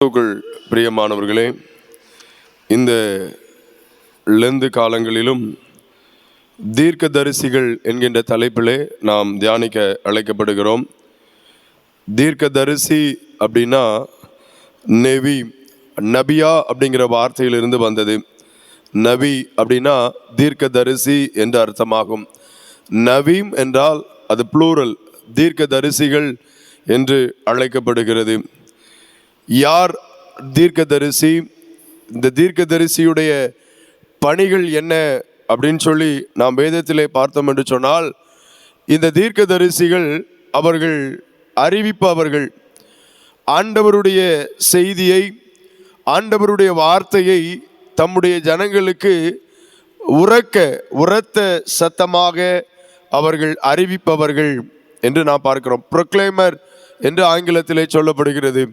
பிரியமானவர்களே, இந்த லெந்து காலங்களிலும் தீர்க்கதரிசிகள் என்கின்ற தலைப்பிலே நாம் தியானிக்க அழைக்கப்படுகிறோம். தீர்க்கதரிசி அப்படின்னா நெவி, நபியா அப்படிங்கிற வார்த்தையிலிருந்து வந்தது. நபி அப்படின்னா தீர்க்கதரிசி என்று அர்த்தமாகும். நவீம் என்றால் அது ப்ளூரல், தீர்க்கதரிசிகள் என்று அழைக்கப்படுகிறது. யார் தீர்க்கதரிசி? இந்த தீர்க்கதரிசியுடைய பணிகள் என்ன அப்படின்னு சொல்லி நாம் வேதத்திலே பார்த்தோம் என்று சொன்னால், இந்த தீர்க்கதரிசிகள் அவர்கள் அறிவிப்பவர்கள். ஆண்டவருடைய செய்தியை, ஆண்டவருடைய வார்த்தையை தம்முடைய ஜனங்களுக்கு உரத்த சத்தமாக அவர்கள் அறிவிப்பவர்கள் என்று நாம் பார்க்கிறோம். ப்ரொக்ளைமர் என்று ஆங்கிலத்திலே சொல்லப்படுகிறது.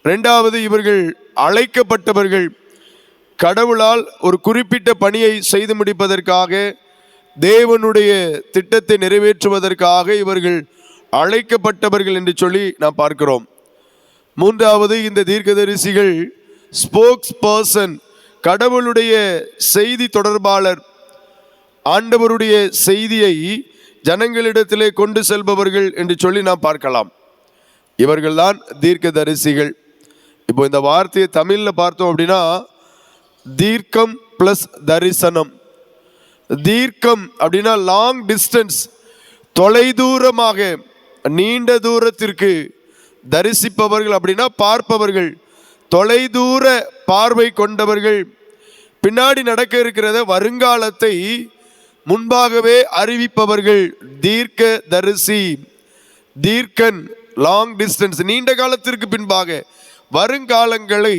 இரண்டாவது, இவர்கள் அழைக்கப்பட்டவர்கள். கடவுளால் ஒரு குறிப்பிட்ட பணியை செய்து முடிப்பதற்காக, தேவனுடைய திட்டத்தை நிறைவேற்றுவதற்காக இவர்கள் அழைக்கப்பட்டவர்கள் என்று சொல்லி நாம் பார்க்கிறோம். மூன்றாவது, இந்த தீர்க்கதரிசிகள் ஸ்போக்ஸ் பர்சன், கடவுளுடைய செய்தி தொடர்பாளர். ஆண்டவருடைய செய்தியை ஜனங்களிடத்திலே கொண்டு செல்பவர்கள் என்று சொல்லி நாம் பார்க்கலாம். இவர்கள்தான் தீர்க்கதரிசிகள். இப்போ இந்த வார்த்தையை தமிழில் பார்த்தோம் அப்படின்னா, தீர்க்கம் பிளஸ் தரிசனம். தீர்க்கம் அப்படின்னா லாங் டிஸ்டன்ஸ், தொலைதூரமாக, நீண்ட தூரத்திற்கு. தரிசிப்பவர்கள் அப்படின்னா பார்ப்பவர்கள், தொலைதூர பார்வை கொண்டவர்கள். பின்னாடி நடக்க இருக்கிறத, வருங்காலத்தை முன்பாகவே அறிவிப்பவர்கள் தீர்க்க தரிசி. தீர்க்கன் லாங் டிஸ்டன்ஸ், நீண்ட காலத்திற்கு பின்பாக வருங்காலங்களை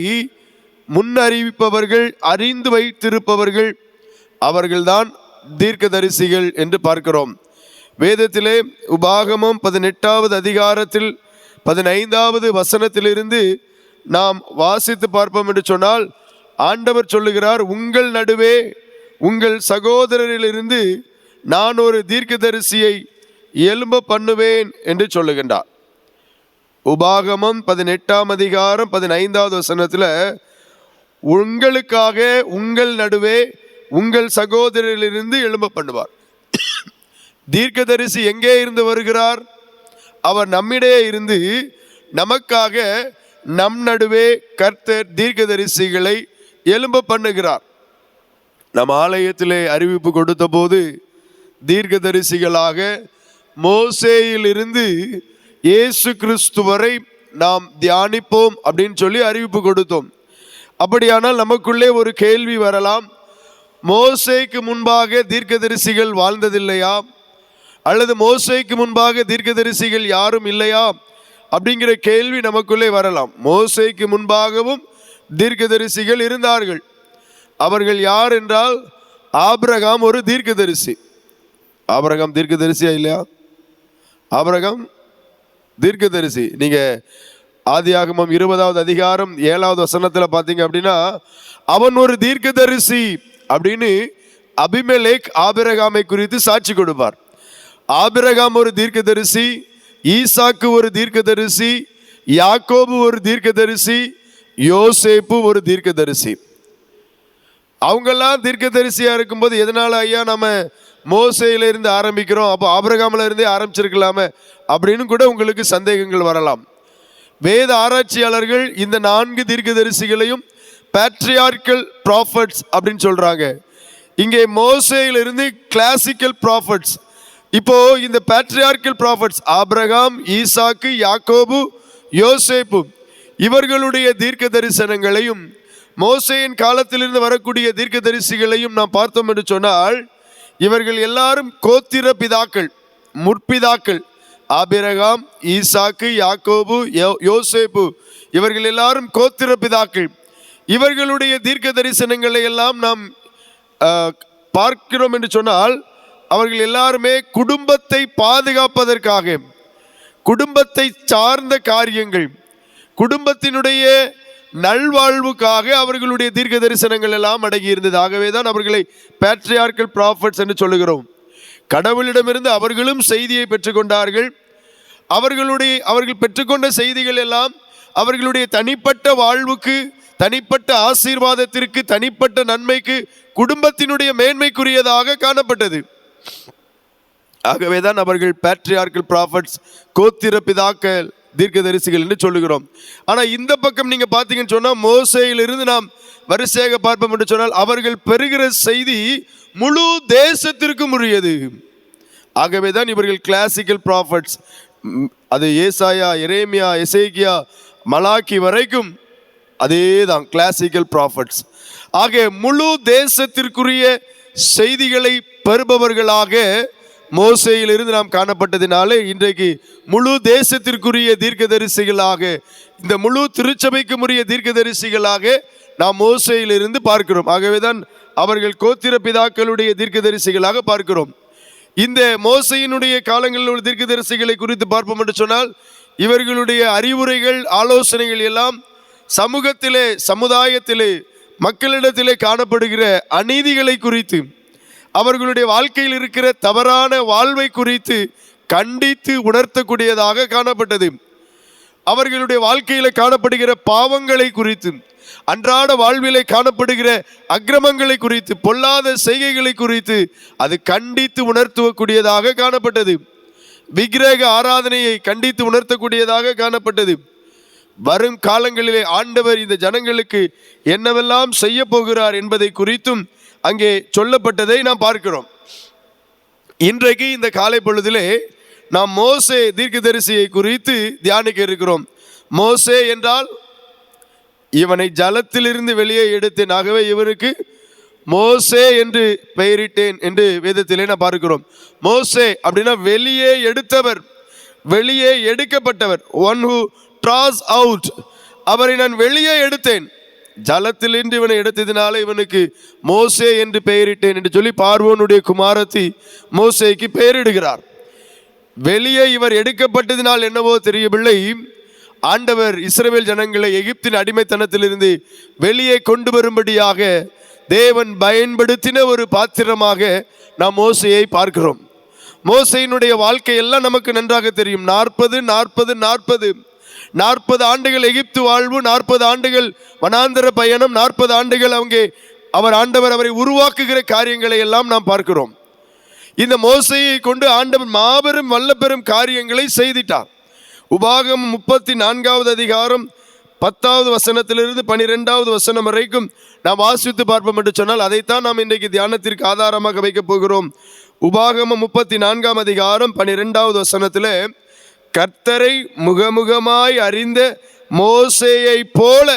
முன்னறிவிப்பவர்கள், அறிந்து வைத்திருப்பவர்கள். அவர்கள்தான் தீர்க்கதரிசிகள் என்று பார்க்கிறோம். வேதத்திலே உபாகமம் 18வது அதிகாரத்தில் 15வது வசனத்திலிருந்து நாம் வாசித்து பார்ப்போம் என்று சொன்னால், ஆண்டவர் சொல்லுகிறார், உங்கள் நடுவே உங்கள் சகோதரரிலிருந்து நான் ஒரு தீர்க்கதரிசியை எழும்ப பண்ணுவேன் என்று சொல்லுகின்றார். உபாகமம் 18ஆம் அதிகாரம் 15வது வசனத்தில், உங்களுக்காக உங்கள் நடுவே உங்கள் சகோதரரிலிருந்து எழும்ப பண்ணுவார். தீர்க்கதரிசி எங்கே இருந்து வருகிறார்? அவர் நம்மிடையே இருந்து நமக்காக நம் நடுவே கர்த்தர் தீர்க்கதரிசிகளை எழும்ப பண்ணுகிறார். நம் ஆலயத்திலே அறிவிப்பு கொடுத்த போது, தீர்க்கதரிசிகளாக மோசேயிலிருந்து இயேசு கிறிஸ்து வரை நாம் தியானிப்போம் அப்படின்னு சொல்லி அறிவிப்பு கொடுத்தோம். அப்படியானால் நமக்குள்ளே ஒரு கேள்வி வரலாம், மோசேக்கு முன்பாக தீர்க்கதரிசிகள் வாழ்ந்ததில்லையா? அல்லது மோசேக்கு முன்பாக தீர்க்கதரிசிகள் யாரும் இல்லையா அப்படிங்கிற கேள்வி நமக்குள்ளே வரலாம். மோசேக்கு முன்பாகவும் தீர்க்கதரிசிகள் இருந்தார்கள். அவர்கள் யார் என்றால், ஆபிரகாம் ஒரு தீர்க்கதரிசி. ஆபிரகாம் தீர்க்கதரிசியா இல்லையா? ஆபிரகாம் தீர்க்கதரிசி. நீங்க ஆதியாகமம் 20வது அதிகாரம் 7வது வசனத்தில் பார்த்தீங்க அப்படின்னா, அவன் ஒரு தீர்க்கதரிசி அப்படின்னு அபிமெலேக் ஆபிரகாமை குறித்து சாட்சி கொடுப்பார். ஆபிரகாம் ஒரு தீர்க்கதரிசி, ஈசாக்கு ஒரு தீர்க்கதரிசி, யாக்கோபு ஒரு தீர்க்கதரிசி, யோசேப்பு ஒரு தீர்க்கதரிசி. அவங்கெல்லாம் தீர்க்கதரிசியா இருக்கும்போது, எதனால ஐயா நம்ம மோசேயில இருந்து ஆரம்பிக்கிறோம், அப்போ ஆபிரகாம்ல இருந்தே ஆரம்பிச்சிருக்கலாமே அப்படின்னு கூட உங்களுக்கு சந்தேகங்கள் வரலாம். வேத ஆராய்ச்சியாளர்கள் இந்த 4 தீர்க்கதரிசிகளையும் பேட்ரியார்க்கல் ப்ராஃபட்ஸ் அப்படின்னு சொல்றாங்க. இங்கே மோசேயிலிருந்து கிளாசிக்கல் ப்ராஃபட்ஸ். இப்போ இந்த பேட்ரியார்க்கல் ப்ராஃபட்ஸ் ஆபிரகாம், ஈசாக்கு, யாக்கோபு, யோசேப்பு, இவர்களுடைய தீர்க்க தரிசனங்களையும் மோசேயின் காலத்திலிருந்து வரக்கூடிய தீர்க்க தரிசிகளையும் நாம் பார்த்தோம் என்று சொன்னால், இவர்கள் எல்லாரும் கோத்திர பிதாக்கள், முற்பிதாக்கள். ஆபிரகாம், ஈசாக்கு, யாக்கோபு, யோசேப்பு, இவர்கள் எல்லாரும் கோத்திர பிதாக்கள். இவர்களுடைய தீர்க்க தரிசனங்களை எல்லாம் நாம் பார்க்கிறோம் என்று சொன்னால், அவர்கள் எல்லாருமே குடும்பத்தை பாதுகாப்பதற்காக, குடும்பத்தை சார்ந்த காரியங்கள், குடும்பத்தினுடைய நல்வாழ்வுக்காக அவர்களுடைய தீர்க்க தரிசனங்கள் எல்லாம் அடங்கி இருந்தது. ஆகவே தான் அவர்களை பேட்ரியார்க்கல் ப்ராஃபட்ஸ் என்று சொல்லுகிறோம். கடவுளிடமிருந்து அவர்களும் செய்தியை பெற்றுக்கொண்டார்கள். அவர்கள் பெற்றுக்கொண்ட செய்திகள் எல்லாம் அவர்களுடைய தனிப்பட்ட வாழ்வுக்கு, தனிப்பட்ட ஆசீர்வாதத்திற்கு, தனிப்பட்ட நன்மைக்கு, குடும்பத்தினுடைய மேன்மைக்குரியதாக காணப்பட்டது. ஆகவேதான் அவர்கள் பேட்ரியார்கல் ப்ராஃபட்ஸ், கோத்திர பிதாக்கள், தீர்க்கதரிசிகள் என்று சொல்லுகிறோம். ஆனால் இந்த பக்கம் நீங்க பார்த்தீங்கன்னு சொன்னால், மோசேயிலிருந்து நாம் வரிசையாக பார்ப்போம் என்று சொன்னால், அவர்கள் பெறுகிற செய்தி முழு தேசத்திற்கும் உரியது. ஆகவேதான் இவர்கள் கிளாசிக்கல் ப்ராஃபட்ஸ், அது ஏசாயா, எரேமியா, எசேக்கியா, மலாக்கி வரைக்கும் அதே தான் கிளாசிக்கல் ப்ராஃபட்ஸ். ஆக முழு தேசத்திற்குரிய செய்திகளை பெறுபவர்களாக மோசேயிலிருந்து நாம் காணப்பட்டதினாலே இன்றைக்கு முழு தேசத்திற்குரிய தீர்க்கதரிசிகளாக, இந்த முழு திருச்சபைக்கு உரிய தீர்க்கதரிசிகளாக நாம் மோசேயிலிருந்து பார்க்கிறோம். ஆகவேதான் அவர்கள் கோத்திர பிதாக்களுடைய தீர்க்கதரிசிகளாக பார்க்கிறோம். இந்த மோசையினுடைய காலங்களில் உள்ள தீர்க்கதரிசிகளை குறித்து பார்ப்போம் என்று சொன்னால், இவர்களுடைய அறிவுரைகள், ஆலோசனைகள் எல்லாம் சமூகத்திலே, சமுதாயத்திலே, மக்களிடத்திலே காணப்படுகிற அநீதிகளை குறித்து, அவர்களுடைய வாழ்க்கையில் இருக்கிற தவறான வாழ்வை குறித்து கண்டித்து உணர்த்தக்கூடியதாக காணப்பட்டது. அவர்களுடைய வாழ்க்கையில் காணப்படுகிற பாவங்களை குறித்து, அன்றாட வாழ்விலே காணப்படுகிற அக்கிரமங்களை குறித்து, பொல்லாத செய்கைகளை குறித்து அது கண்டித்து உணர்த்தக்கூடியதாக காணப்பட்டது. விக்கிரக ஆராதனையை கண்டித்து உணர்த்தக்கூடியதாக காணப்பட்டது. வரும் காலங்களிலே ஆண்டவர் இந்த ஜனங்களுக்கு என்னவெல்லாம் செய்ய போகிறார் என்பதை குறித்தும் அங்கே சொல்லப்பட்டதை நாம் பார்க்கிறோம். இன்றைக்கு இந்த காலை பொழுதிலே நாம் மோசே தீர்க்கதரிசியை குறித்து தியானிக்க இருக்கிறோம். மோசே என்றால் இவனை ஜலத்திலிருந்து வெளியே எடுத்தேன், ஆகவே இவருக்கு மோசே என்று பெயரிட்டேன் என்று வேதத்திலே நான் பார்க்கிறோம். மோசே அப்படின்னா வெளியே எடுத்தவர், வெளியே எடுக்கப்பட்டவர், ஒன் ஹூ ட்ராஸ் அவுட். அவரை நான் வெளியே எடுத்தேன், ஜலத்திலிருந்து இவனை எடுத்ததினால இவனுக்கு மோசே என்று பெயரிட்டேன் என்று சொல்லி பார்வோனுடைய குமாரத்தி மோசேக்கு பெயரிடுகிறார். வெளியே இவர் எடுக்கப்பட்டதினால் என்னவோ தெரியவில்லை, ஆண்டவர் இஸ்ரவேல் ஜனங்களை எகிப்தின் அடிமைத்தனத்திலிருந்து வெளியே கொண்டு வரும்படியாக தேவன் பயன்படுத்தின ஒரு பாத்திரமாக நாம் மோசேயை பார்க்கிறோம். மோசேயினுடைய வாழ்க்கையெல்லாம் நமக்கு நன்றாக தெரியும். 40 ஆண்டுகள் எகிப்து வாழ்வு, 40 ஆண்டுகள் வனாந்தர பயணம், 40 ஆண்டுகள் அங்கே ஆண்டவர் அவரை உருவாக்குகிற காரியங்களை எல்லாம் நாம் பார்க்கிறோம். இந்த மோசேயை கொண்டு ஆண்டவர் மாபெரும் வல்லபெரும் காரியங்களை செய்திட்டார். உபாகமம் 34வது அதிகாரம் 10வது வசனத்திலிருந்து 12வது வசனம் வரைக்கும் நாம் வாசித்து பார்ப்போம் என்று சொன்னால், அதைத்தான் நாம் இன்றைக்கு தியானத்திற்கு ஆதாரமாக வைக்கப் போகிறோம். உபாகமம் 34ஆம் அதிகாரம் 12வது வசனத்தில், கர்த்தரை முகமுகமாய் அறிந்த மோசேயை போல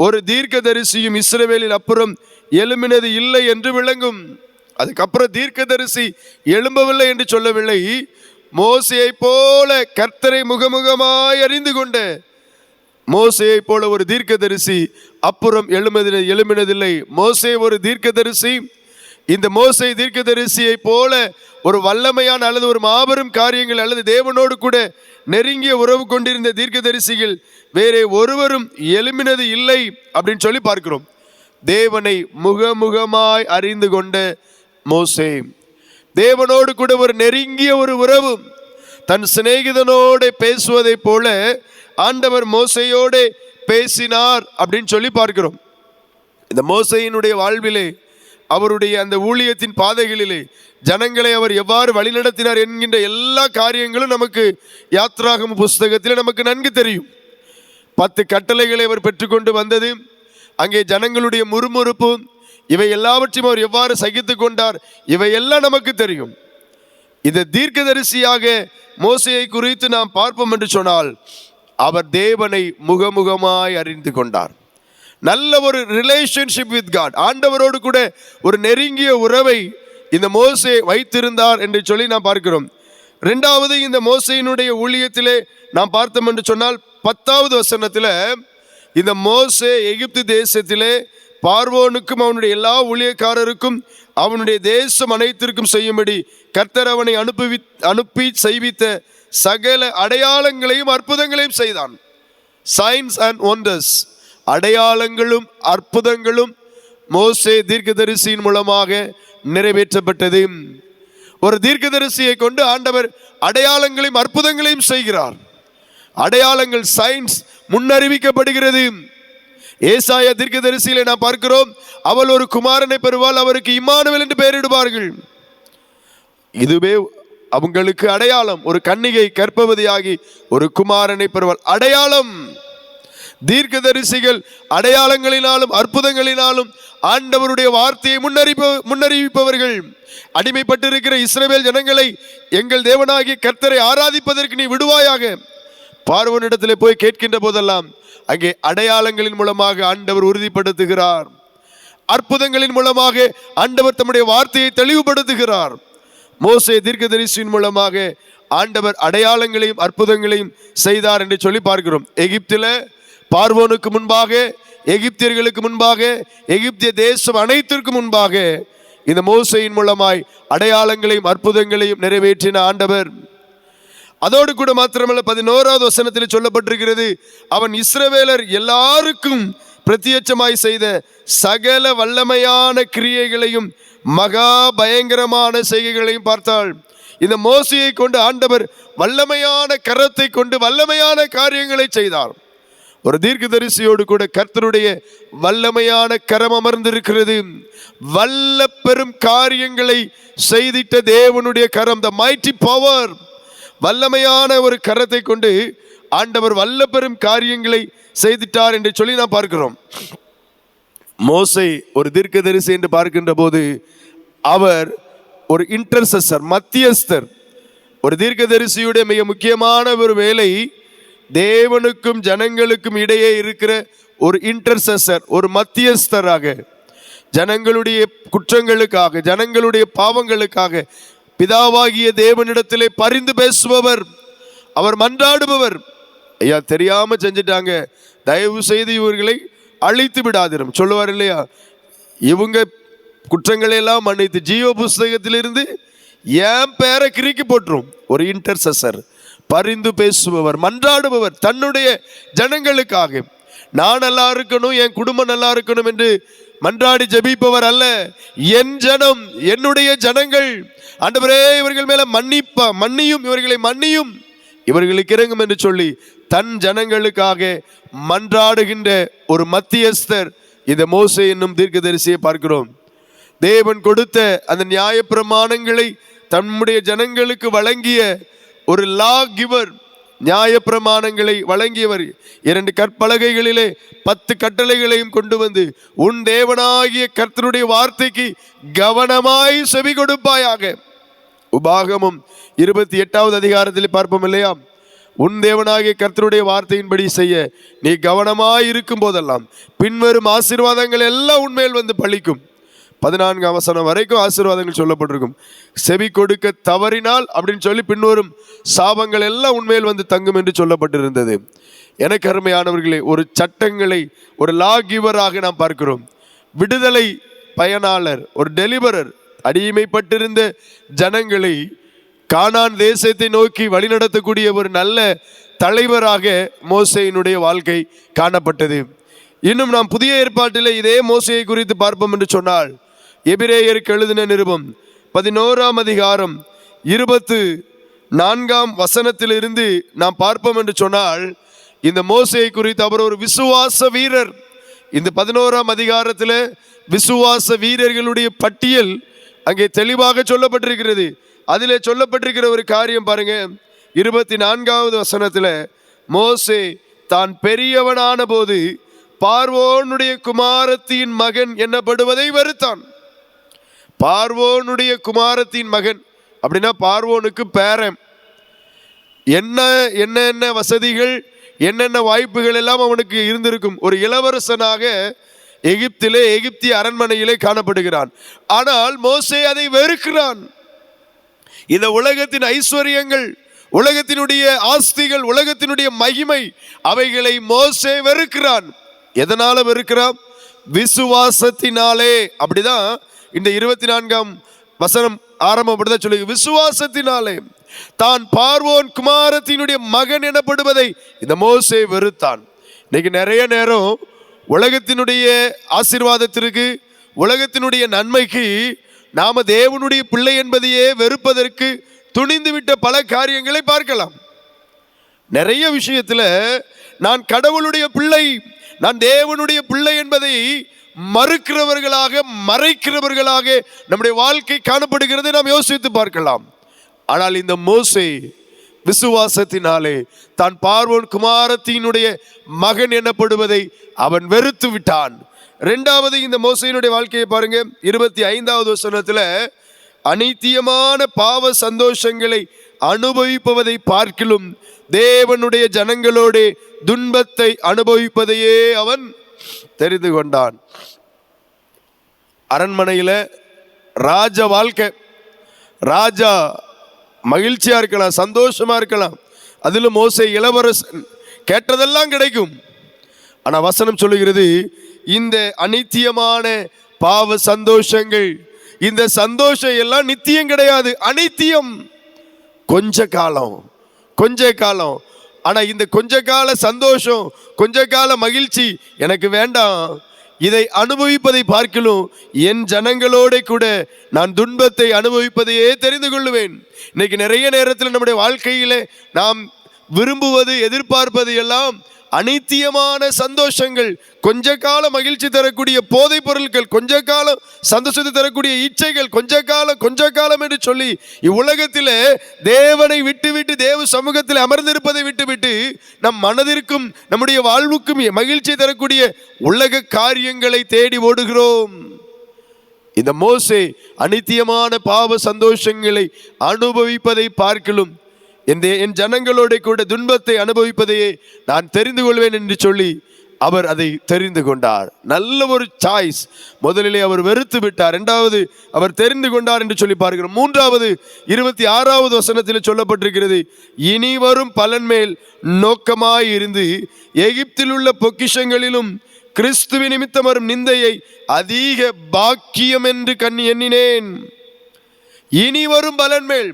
ஒரு தீர்க்கதரிசியும் இஸ்ரவேலில் அப்புறம் எழும்பினது இல்லை என்று விளங்கும். அதுக்கப்புறம் தீர்க்கதரிசி எழும்பவில்லை என்று சொல்லவில்லை, மோசேயை போல கர்த்தரை முகமுகமாய் அறிந்து கொண்ட மோசேயை போல ஒரு தீர்க்கதரிசி அப்புறம் எழும்பினதில்லை. மோசே ஒரு தீர்க்கதரிசி. இந்த மோசே தீர்க்கதரிசியை போல ஒரு வல்லமையான அல்லது ஒரு மாபெரும் காரியங்கள் அல்லது தேவனோடு கூட நெருங்கிய உறவு கொண்டிருந்த தீர்க்கதரிசிகள் வேறே ஒருவரும் எழும்பினது இல்லை அப்படின்னு சொல்லி பார்க்கிறோம். தேவனை முகமுகமாய் அறிந்து கொண்ட மோசே, தேவனோடு கூட ஒரு நெருங்கிய ஒரு உறவு, தன் சிநேகிதனோடு பேசுவதை போல ஆண்டவர் மோசையோடு பேசினார் அப்படின்னு சொல்லி பார்க்கிறோம். இந்த மோசையினுடைய வாழ்விலே, அவருடைய அந்த ஊழியத்தின் பாதைகளிலே ஜனங்களை அவர் எவ்வாறு வழிநடத்தினார் என்கின்ற எல்லா காரியங்களும் நமக்கு யாத்ராகம புஸ்தகத்தில் நமக்கு நன்கு தெரியும். 10 கட்டளைகளை அவர் பெற்றுக்கொண்டு வந்தது, அங்கே ஜனங்களுடைய முறுமுறுப்பு, இவை எல்லாவற்றையும் அவர் எவ்வாறு சகித்து கொண்டார், இவையெல்லாம் நமக்கு தெரியும். இந்த தீர்க்கதரிசியாக மோசேயை குறித்து நாம் பார்ப்போம் என்று சொன்னால், அவர் தேவனை முகமுகமாய் அறிந்து கொண்டார். நல்ல ஒரு ரிலேஷன்ஷிப் வித் காட், ஆண்டவரோடு கூட ஒரு நெருங்கிய உறவை இந்த மோசே வைத்திருந்தார் என்று சொல்லி நாம் பார்க்கிறோம். 2வது, இந்த மோசேயினுடைய ஊழியத்திலே நாம் பார்த்தோம் என்று சொன்னால் 10வது வசனத்தில், இந்த மோசே எகிப்து தேசத்திலே பார்வோனுக்கும் அவனுடைய எல்லா ஊழியக்காரருக்கும் அவனுடைய தேசம் அனைத்திற்கும் செய்யும்படி கர்த்தர் அவனை அனுப்பி செய்வித்த சகல அடையாளங்களையும் அற்புதங்களையும் செய்தான். சைன்ஸ் அண்ட் ஒண்டர்ஸ், அடையாளங்களும் அற்புதங்களும் மோசே தீர்க்கதரிசியின் மூலமாக நிறைவேற்றப்பட்டது. ஒரு தீர்க்கதரிசியை கொண்டு ஆண்டவர் அடையாளங்களையும் அற்புதங்களையும் செய்கிறார். அடையாளங்கள், சயின்ஸ் முன்னறிவிக்கப்படுகிறது. ஏசாயா தீர்க்கதரிசியிலே நாம் பார்க்கிறோம், அவள் ஒரு குமாரனை பெறுவாள், அவருக்கு இம்மானுவேல் என்று பெயரிடுவார்கள். இதுவே அவங்களுக்கு அடையாளம். ஒரு கன்னிகை கர்ப்பவதியாகி ஒரு குமாரனை பெறுவாள், அடையாளம். தீர்க்கதரிசிகள் அடையாளங்களினாலும் அற்புதங்களினாலும் ஆண்டவருடைய வார்த்தையை முன்னறிவிப்பவர்கள். அடிமைப்பட்டிருக்கிற இஸ்ரவேல் ஜனங்களை எங்கள் தேவனாகிய கர்த்தரை ஆராதிப்பதற்கு நீ விடுவாயாக. பார்வோனிடத்திலே போய் கேட்கின்ற போதெல்லாம் அங்கே அடையாளங்களின் மூலமாக ஆண்டவர் உறுதிப்படுத்துகிறார். அற்புதங்களின் மூலமாக ஆண்டவர் தம்முடைய வார்த்தையை தெளிவுபடுத்துகிறார். மோசே தீர்க்கதரிசியின் மூலமாக ஆண்டவர் அடையாளங்களையும் அற்புதங்களையும் செய்தார் என்று சொல்லி பார்க்கிறோம். எகிப்தில பார்வோனுக்கு முன்பாக, எகிப்தியர்களுக்கு முன்பாக, எகிப்திய தேசம் அனைத்திற்கும் முன்பாக இந்த மோசேயின் மூலமாய் அடையாளங்களையும் அற்புதங்களையும் நிறைவேற்றின ஆண்டவர். அதோடு கூட மாத்திரமல்ல, 11வது வசனத்தில் சொல்லப்பட்டிருக்கிறது, அவன் இஸ்ரவேலர் எல்லாருக்கும் பிரத்யட்சமாய் செய்த சகல வல்லமையான கிரியைகளையும் மகா பயங்கரமான செய்கைகளையும் பார்த்தாள். இந்த மோசையை கொண்டு ஆண்டவர் வல்லமையான கரத்தை கொண்டு வல்லமையான காரியங்களை செய்தார். ஒரு தீர்க்கதரிசியோடு கூட கர்த்தருடைய வல்லமையான கரம் அமர்ந்திருக்கிறது. வல்ல பெரும் காரியங்களை செய்திட்ட தேவனுடைய கரம், த மைட்டி பவர். வல்லமையான ஒரு கரத்தை கொண்டு ஆண்டவர் வல்ல பெரும் காரியங்களை செய்திட்டார் என்று சொல்லி நாம் பார்க்கிறோம். மோசே ஒரு தீர்க்கதரிசி என்று பார்க்கின்ற போது அவர் ஒரு இன்டர்செசர், மத்தியஸ்தர். ஒரு தீர்க்கதரிசியுடைய மிக முக்கியமான ஒரு வேலை தேவனுக்கும் ஜனங்களுக்கும் இடையே இருக்கிற ஒரு இன்டர்செசர், ஒரு மத்தியஸ்தராக, ஜனங்களுடைய குற்றங்களுக்காக, ஜனங்களுடைய பாவங்களுக்காக பிதாவாகிய தேவனிடத்திலே பரிந்து பேசுபவர், அவர் மன்றாடுபவர். ஐயா, தெரியாம செஞ்சிட்டாங்க, தயவு செய்து இவர்களை அழித்து விடாதிரும் சொல்லுவார் இல்லையா? இவங்க குற்றங்களை எல்லாம் மன்னித்து ஜீவ புஸ்தகத்திலிருந்து என் பேரை கிறுக்கி போட்டுரும். ஒரு இன்டர்செசர், பரிந்து பேசுபவர், மன்றாடுபவர், தன்னுடைய ஜனங்களுக்காக. நான் நல்லா இருக்கணும், என் குடும்பம் நல்லா இருக்கணும் என்று மன்றாடி ஜெபிப்பவர் அல்ல. என் ஜனம், என்னுடைய ஜனங்கள், ஆண்டவரே இவர்கள் மேல மன்னியும், இவர்களை மன்னியும், இவர்களுக்கு இறங்கும் என்று சொல்லி தன் ஜனங்களுக்காக மன்றாடுகின்ற ஒரு மத்தியஸ்தர் இந்த மோசே என்னும் தீர்க்கதரிசியை பார்க்கிறோம். தேவன் கொடுத்த அந்த நியாயப்பிரமாணங்களை தம்முடைய ஜனங்களுக்கு வழங்கிய ஒரு லா கிவர், நியாயப்பிரமாணங்களை வழங்கியவர். 2 கற்பலகைகளிலே 10 கட்டளைகளையும் கொண்டு வந்து, உன் தேவனாகிய கர்த்தருடைய வார்த்தைக்கு கவனமாய் செவி கொடுப்பாயாக. உபாகமம் 28வது அதிகாரத்தில் பார்ப்போம் இல்லையா? உன் தேவனாகிய கர்த்தருடைய வார்த்தையின்படி செய்ய நீ கவனமாய் இருக்கும் போதெல்லாம் பின்வரும் ஆசீர்வாதங்கள் எல்லாம் உன்மேல் வந்து பலிக்கும். 14ஆம் வசனம் வரைக்கும் ஆசீர்வாதங்கள் சொல்லப்பட்டிருக்கும். செவி கொடுக்க தவறினால் அப்படின்னு சொல்லி பின்வரும் சாபங்கள் எல்லாம் உன்மேல் வந்து தங்கும் என்று சொல்லப்பட்டிருந்தது. எனக்கு அருமையானவர்களே, ஒரு சட்டங்களை ஒரு லா கிவராக நாம் பார்க்கிறோம். விடுதலை பயனாளர், ஒரு டெலிவரர். அடிமைப்பட்டிருந்த ஜனங்களை கானான் தேசத்தை நோக்கி வழிநடத்தக்கூடிய ஒரு நல்ல தலைவராக மோசேயினுடைய வாழ்க்கை காணப்பட்டது. இன்னும் நாம் புதிய ஏற்பாட்டில் இதே மோசேயை குறித்து பார்ப்போம் என்று சொன்னால், எபிரேயருக்கு எழுதின நிருபம் 11ஆம் அதிகாரம் 24ஆம் வசனத்திலிருந்து நாம் பார்ப்போம் என்று சொன்னால், இந்த மோசேயை குறித்து அவர் ஒரு விசுவாச வீரர். இந்த 11ஆம் அதிகாரத்தில் விசுவாச வீரர்களுடைய பட்டியல் அங்கே தெளிவாக சொல்லப்பட்டிருக்கிறது. அதிலே சொல்லப்பட்டிருக்கிற ஒரு காரியம் பாருங்க, 24வது வசனத்தில், மோசே தான் பெரியவனான போது பார்வோனுடைய குமாரத்தின் மகன் என்னப்படுவதை வெறுத்தான். பார்வோனுடைய குமாரத்தின் மகன் அப்படின்னா பார்வோனுக்கு பேரன். என்ன வசதிகள், என்னென்ன வாய்ப்புகள் எல்லாம் அவனுக்கு இருந்திருக்கும். ஒரு இளவரசனாக எகிப்திலே, எகிப்திய அரண்மனையிலே காணப்படுகிறான். ஆனால் மோசே அதை வெறுக்கிறான். இந்த உலகத்தின் ஐஸ்வர்யங்கள், உலகத்தினுடைய ஆஸ்திகள், உலகத்தினுடைய மகிமை, அவைகளை மோசே வெறுக்கிறான். எதனால வெறுக்கிறான்? விசுவாசத்தினாலே. அப்படிதான் இந்த 24ஆம் வசனம் ஆரம்பம் அப்படிதான் சொல்லி, விசுவாசத்தினாலே தான் பார்வோன் குமாரத்தினுடைய மகன் எனப்படுவதை இந்த மோசே வெறுத்தான். இன்னைக்கு நிறைய நேரம் உலகத்தினுடைய ஆசீர்வாதத்திற்கு, உலகத்தினுடைய நன்மைக்கு நாம தேவனுடைய பிள்ளை என்பதையே வெறுப்பதற்கு துணிந்துவிட்ட பல காரியங்களை பார்க்கலாம். நிறைய விஷயத்துல நான் கடவுளுடைய பிள்ளை, நான் தேவனுடைய பிள்ளை என்பதை மறுக்கிறவர்களாக, மறைக்கிறவர்களாக நம்முடைய வாழ்க்கை காணப்படுகிறதை நாம் யோசித்து பார்க்கலாம். ஆனால் இந்த மோசே விசுவாசத்தினாலே தான் பார்வோன் குமாரத்தினுடைய மகன் எனப்படுவதை அவன் வெறுத்து விட்டான். இரண்டாவது, இந்த மோசேயினுடைய வாழ்க்கையை பாருங்க. 25வது வசனத்துல, அநித்தியமான பாவ சந்தோஷங்களை அனுபவிப்பதை பார்க்கிலும் தேவனுடைய ஜனங்களோட துன்பத்தை அனுபவிப்பதையே அவன் தெரிந்து கொண்டான். அரண்மனையில ராஜ வாழ்க்கை, ராஜா மகிழ்ச்சியா இருக்கலாம், சந்தோஷமா இருக்கலாம். அதிலும் மோசே இளவரசன், கேட்டதெல்லாம் கிடைக்கும். ஆனா வசனம் சொல்லுகிறது, இந்த அநித்தியமான பாவ சந்தோஷங்கள், இந்த சந்தோஷம் எல்லாம் நித்தியம் கிடையாது, அநித்தியம். கொஞ்ச காலம், கொஞ்ச காலம். ஆனா இந்த கொஞ்ச கால சந்தோஷம், கொஞ்ச கால மகிழ்ச்சி எனக்கு வேண்டாம். இதை அனுபவிப்பதை பார்க்கலும் என் ஜனங்களோட கூட நான் துன்பத்தை அனுபவிப்பதையே தெரிந்து கொள்ளுவேன். இன்னைக்கு நிறைய நேரத்தில் நம்முடைய வாழ்க்கையில நாம் விரும்புவது, எதிர்பார்ப்பது எல்லாம் அநித்தியமான சந்தோஷங்கள், கொஞ்ச கால மகிழ்ச்சி தரக்கூடிய போதை பொருட்கள், கொஞ்ச காலம் சந்தோஷத்தை தரக்கூடிய இச்சைகள், கொஞ்ச காலம் என்று சொல்லி இவ்வுலகத்தில் தேவனை விட்டுவிட்டு, தேவ சமூகத்தில் அமர்ந்திருப்பதை விட்டுவிட்டு நம் மனதிற்கும் நம்முடைய வாழ்வுக்கும் மகிழ்ச்சி தரக்கூடிய உலக காரியங்களை தேடி ஓடுகிறோம். இந்த மோசே அநித்தியமான பாவ சந்தோஷங்களை அனுபவிப்பதை பார்க்கலும் என் ஜனங்களோட கூட துன்பத்தை அனுபவிப்பதையே நான் தெரிந்து கொள்வேன் என்று சொல்லி அவர் அதை தெரிந்து கொண்டார். நல்ல ஒரு சாய்ஸ். முதலிலே அவர் வெறுத்து விட்டார், இரண்டாவது அவர் தெரிந்து கொண்டார் என்று சொல்லி பார்க்கிறோம். மூன்றாவது 26வது வசனத்தில் சொல்லப்பட்டிருக்கிறது, இனி வரும் பலன் மேல் நோக்கமாய் இருந்து எகிப்தில் உள்ள பொக்கிஷங்களிலும் கிறிஸ்துவ நிமித்தம் வரும் நிந்தையை அதிக பாக்கியம் என்று எண்ணினேன். இனி வரும் பலன் மேல்,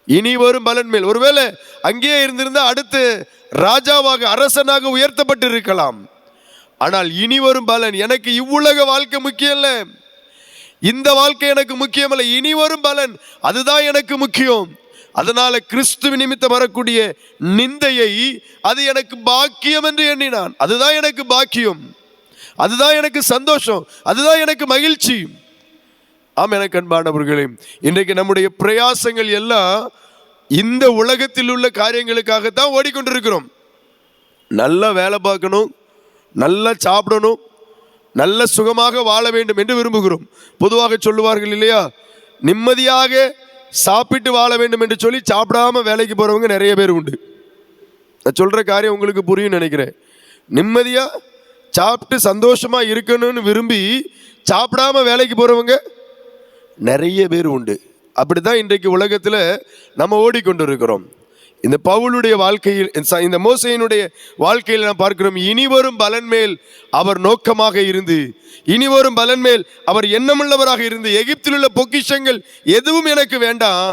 இனி வரும் பலன் மேல். ஒருவேளை அங்கேயே இருந்திருந்தா அடுத்து ராஜாவாக, அரசனாக உயர்த்தப்பட்டு இருக்கலாம். ஆனால் இனி வரும் பலன், எனக்கு இவ்வுலக வாழ்க்கை முக்கியம் இல்லை, இந்த வாழ்க்கை எனக்கு முக்கியம் இல்லை, இனி வரும் பலன் அதுதான் எனக்கு முக்கியம். அதனால கிறிஸ்துவ நிமித்தம் வரக்கூடிய நிந்தையை அது எனக்கு பாக்கியம் என்று எண்ணினான். அதுதான் எனக்கு பாக்கியம், அதுதான் எனக்கு சந்தோஷம், அதுதான் எனக்கு மகிழ்ச்சி. ஆம், எனக்கு அன்பானவர்களே, இன்றைக்கு நம்முடைய பிரயாசங்கள் எல்லாம் இந்த உலகத்தில் உள்ள காரியங்களுக்காகத்தான் ஓடிக்கொண்டிருக்கிறோம். நல்லா வேலை பார்க்கணும், நல்லா சாப்பிடணும், நல்ல சுகமாக வாழ வேண்டும் என்று விரும்புகிறோம். பொதுவாக சொல்லுவார்கள் இல்லையா, நிம்மதியாக சாப்பிட்டு வாழ வேண்டும் என்று சொல்லி சாப்பிடாம வேலைக்கு போறவங்க நிறைய பேர் உண்டு. நான் சொல்ற காரியம் உங்களுக்கு புரியும் நினைக்கிறேன். நிம்மதியா சாப்பிட்டு சந்தோஷமா இருக்கணும்னு விரும்பி சாப்பிடாம வேலைக்கு போறவங்க நிறைய பேர் உண்டு. அப்படிதான் இன்றைக்கு உலகத்தில் நம்ம ஓடிக்கொண்டு இருக்கிறோம். இந்த பவுலுடைய வாழ்க்கையில், இந்த மோசேயினுடைய வாழ்க்கையில் நாம் பார்க்கிறோம், இனி வரும் பலன் மேல் அவர் நோக்கமாக இருந்து, இனி வரும் பலன் மேல் அவர் எண்ணமுள்ளவராக இருந்து, எகிப்தில் உள்ள பொக்கிஷங்கள் எதுவும் எனக்கு வேண்டாம்,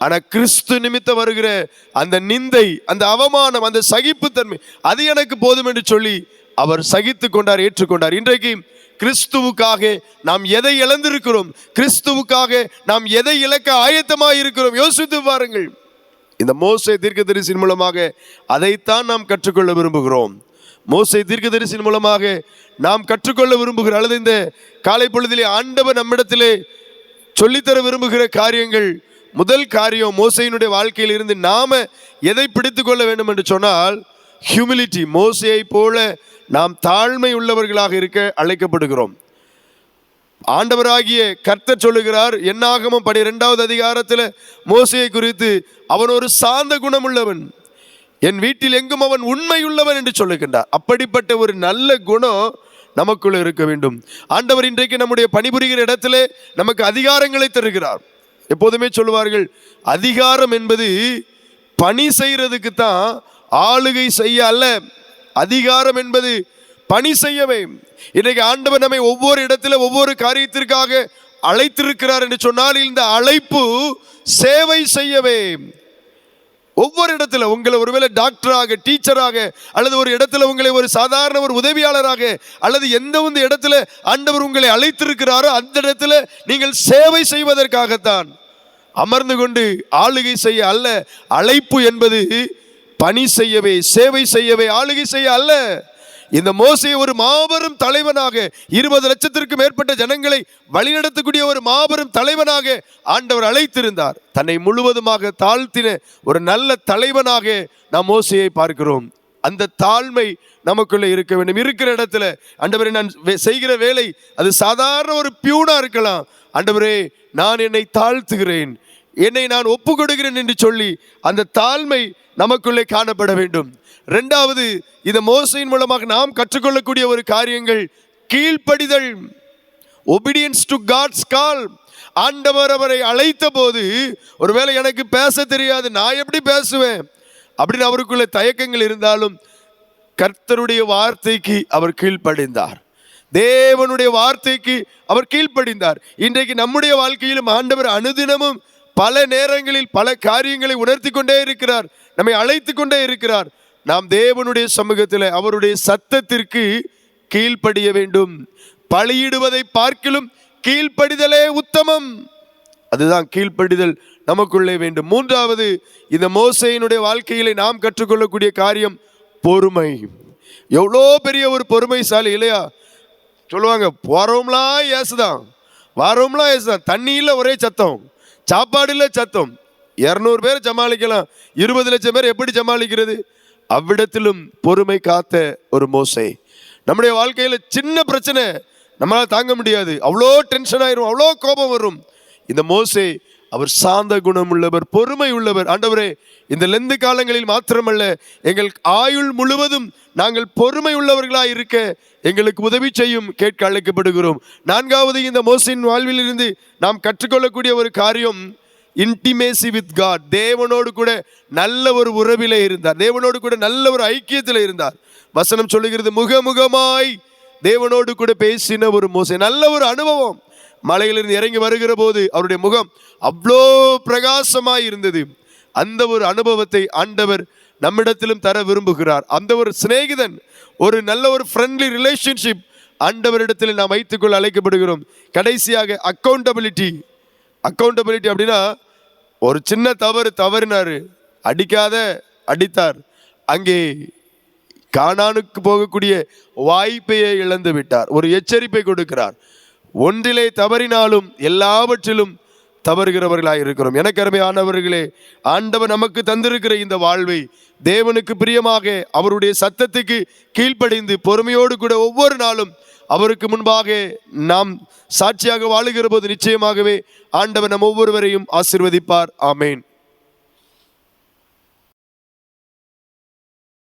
ஆனா கிறிஸ்து நிமித்தம் வருகிற அந்த நிந்தை, அந்த அவமானம், அந்த சகிப்புத்தன்மை அது எனக்கு போதும் என்று சொல்லி அவர் சகித்து கொண்டார், ஏற்றுக்கொண்டார். இன்றைக்கு கிறிஸ்துவுக்காக நாம் எதை இழந்திருக்கிறோம், கிறிஸ்துவுக்காக நாம் எதை இழக்க ஆயத்தமாக இருக்கிறோம், யோசித்து பாருங்கள். இந்த மோசே தீர்க்கதரிசியின் மூலமாக அதைத்தான் நாம் கற்றுக்கொள்ள விரும்புகிறோம். மோசே தீர்க்கதரிசியின் மூலமாக நாம் கற்றுக்கொள்ள விரும்புகிற, அல்லது இந்த காலை பொழுதிலே ஆண்டவர் நம்மிடத்திலே சொல்லித்தர விரும்புகிற காரியங்கள், முதல் காரியம் மோசேயினுடைய வாழ்க்கையில் இருந்து நாம எதை பிடித்து கொள்ள வேண்டும் என்று சொன்னால் ஹியூமிலிட்டி. மோசேயை போல நாம் தாழ்மை உள்ளவர்களாக இருக்க அழைக்கப்படுகிறோம். ஆண்டவராகிய கர்த்தர் சொல்லுகிறார், என்னாகமம் 12வது அதிகாரத்தில் மோசேயை குறித்து, அவன் ஒரு சாந்த குணம் உள்ளவன், என் வீட்டில் எங்கும் அவன் உண்மை உள்ளவன் என்று சொல்லுகின்றார். அப்படிப்பட்ட ஒரு நல்ல குணம் நமக்குள்ள இருக்க வேண்டும். ஆண்டவர் இன்றைக்கு நம்முடைய பணிபுரிகிற இடத்திலே நமக்கு அதிகாரங்களை தருகிறார். எப்போதுமே சொல்லுவார்கள், அதிகாரம் என்பது பணி செய்யறதுக்கு தான், ஆளுகை செய்ய அல்ல. அதிகாரம் என்பது பணி செய்யவே. இன்றைக்கு ஆண்டவர் நம்மை ஒவ்வொரு இடத்துல ஒவ்வொரு காரியத்திற்காக அழைத்திருக்கிறார் என்று சொன்னால், இந்த அழைப்பு சேவை செய்யவே. ஒவ்வொரு இடத்துல உங்களை ஒருவேளை டாக்டராக, டீச்சராக, அல்லது ஒரு இடத்துல உங்களை ஒரு சாதாரண ஒரு உதவியாளராக, அல்லது எந்த ஒரு இடத்துல ஆண்டவர் உங்களை அழைத்திருக்கிறாரோ அந்த இடத்துல நீங்கள் சேவை செய்வதற்காகத்தான், அமர்ந்து கொண்டு ஆளுகை செய்ய அல்ல. அழைப்பு என்பது பணி செய்யவே, சேவை செய்யவே, ஆளுகை செய்ய அல்ல. இந்த மோசே ஒரு மாபெரும் தலைவனாக, 20 லட்சத்திற்கும் மேற்பட்ட ஜனங்களை வழிநடத்தக்கூடிய ஒரு மாபெரும் தலைவனாக ஆண்டவர் அழைத்திருந்தார். தன்னை முழுவதுமாக தாழ்த்தின ஒரு நல்ல தலைவனாக நாம் மோசேயை பார்க்கிறோம். அந்த தாழ்மை நமக்குள்ள இருக்க வேண்டும். இருக்கிற இடத்துல, ஆண்டவரே நான் செய்கிற வேலை அது சாதாரண ஒரு பியூனா இருக்கலாம், ஆண்டவரே நான் என்னை தாழ்த்துகிறேன், என்னை நான் ஒப்பு கொடுக்கிறேன் என்று சொல்லி அந்த தாழ்மை நமக்குள்ளே காணப்பட வேண்டும். இரண்டாவது, இந்த மோசையின் மூலமாக நாம் கற்றுக்கொள்ளக்கூடிய ஒரு காரியங்கள் கீழ்ப்படிதல். Obedience to God's call. ஆண்டவர் அவரை அழைத்த போது, ஒருவேளை எனக்கு பேச தெரியாது, நான் எப்படி பேசுவேன் அப்படின்னு அவருக்குள்ள தயக்கங்கள் இருந்தாலும் கர்த்தருடைய வார்த்தைக்கு அவர் கீழ்ப்படிந்தார். தேவனுடைய வார்த்தைக்கு அவர் கீழ்ப்படிந்தார். இன்றைக்கு நம்முடைய வாழ்க்கையிலும் ஆண்டவர் அனுதினமும் பல நேரங்களில் பல காரியங்களை உணர்த்தி கொண்டே இருக்கிறார், நம்மை அழைத்து கொண்டே இருக்கிறார். நாம் தேவனுடைய சமூகத்தில் அவருடைய சத்தத்திற்கு கீழ்ப்படிய வேண்டும். பலியிடுவதை பார்க்கிலும் கீழ்ப்படிதலே உத்தமம். அதுதான் கீழ்ப்படிதல் நமக்குள்ளே வேண்டும். மூன்றாவது, இந்த மோசேயினுடைய வாழ்க்கையிலே நாம் கற்றுக்கொள்ளக்கூடிய காரியம் பொறுமை. எவ்வளோ பெரிய ஒரு பொறுமைசாலி இல்லையா? சொல்லுவாங்க, போறவங்களாம் ஏசுதான், வாரவங்களாம் ஏசுதான், தண்ணியில் ஒரே சத்தம், சாப்பாடுல சத்தம். 200 பேர் சமாளிக்கலாம், 20 லட்சம் பேர் எப்படி சமாளிக்கிறது? அவ்விடத்திலும் பொறுமை காத்த ஒரு மோசே. நம்முடைய வாழ்க்கையில் சின்ன பிரச்சனை நம்மளால் தாங்க முடியாது, அவ்வளோ டென்ஷன் ஆயிரும், அவ்வளோ கோபம் வரும். இந்த மோசே அவர் சாந்த குணம் உள்ளவர், பொறுமை உள்ளவர். ஆண்டவரே, இந்த லெந்து காலங்களில் மாத்திரமல்ல, எங்கள் ஆயுள் முழுவதும் நாங்கள் பொறுமை உள்ளவர்களாய் இருக்க எங்களுக்கு உதவி செய்யும் கேட்க அழைக்கப்படுகிறோம். நான்காவது, இந்த மோசேயின் வாழ்வில் இருந்து நாம் கற்றுக்கொள்ளக்கூடிய ஒரு காரியம் இன்டிமேசி வித் காட். தேவனோடு கூட நல்ல ஒரு உறவிலே இருந்தார், தேவனோடு கூட நல்ல ஒரு ஐக்கியத்தில் இருந்தார். வசனம் சொல்லுகிறது, முகமுகமாய் தேவனோடு கூட பேசின ஒரு மோசே. நல்ல ஒரு அனுபவம். மலையிலிருந்து இறங்கி வருகிற போது அவருடைய முகம் அவ்வளோ பிரகாசமாய் இருந்தது. அந்த ஒரு அனுபவத்தை ஆண்டவர் நம்மிடத்திலும் தர விரும்புகிறார். அந்த ஒரு சிநேகிதன், ஒரு நல்ல ஒரு ஃப்ரெண்ட்லி ரிலேஷன்ஷிப் ஆண்டவரிடத்தில் நாம் வைத்துக்கொள்ள அழைக்கப்படுகிறோம். கடைசியாக அக்கௌண்டபிலிட்டி. அக்கௌண்டபிலிட்டி அப்படின்னா, ஒரு சின்ன தவறினார், அடிக்காத அடித்தார், அங்கே கானானுக்கு போகக்கூடிய வாய்ப்பையை இழந்து விட்டார். ஒரு எச்சரிப்பை கொடுக்கிறார், ஒன்றிலே தவறினாலும் எல்லாவற்றிலும் தவறுகிறவர்களாக இருக்கிறோம். எனக்கு அருமையானவர்களே, ஆண்டவர் நமக்கு தந்திருக்கிற இந்த வாழ்வை தேவனுக்கு பிரியமாக அவருடைய சத்தத்துக்கு கீழ்ப்படிந்து பொறுமையோடு கூட ஒவ்வொரு நாளும் அவருக்கு முன்பாக நாம் சாட்சியாக வாழுகிற போது நிச்சயமாகவே ஆண்டவர் நம் ஒவ்வொருவரையும் ஆசீர்வதிப்பார். ஆமேன்.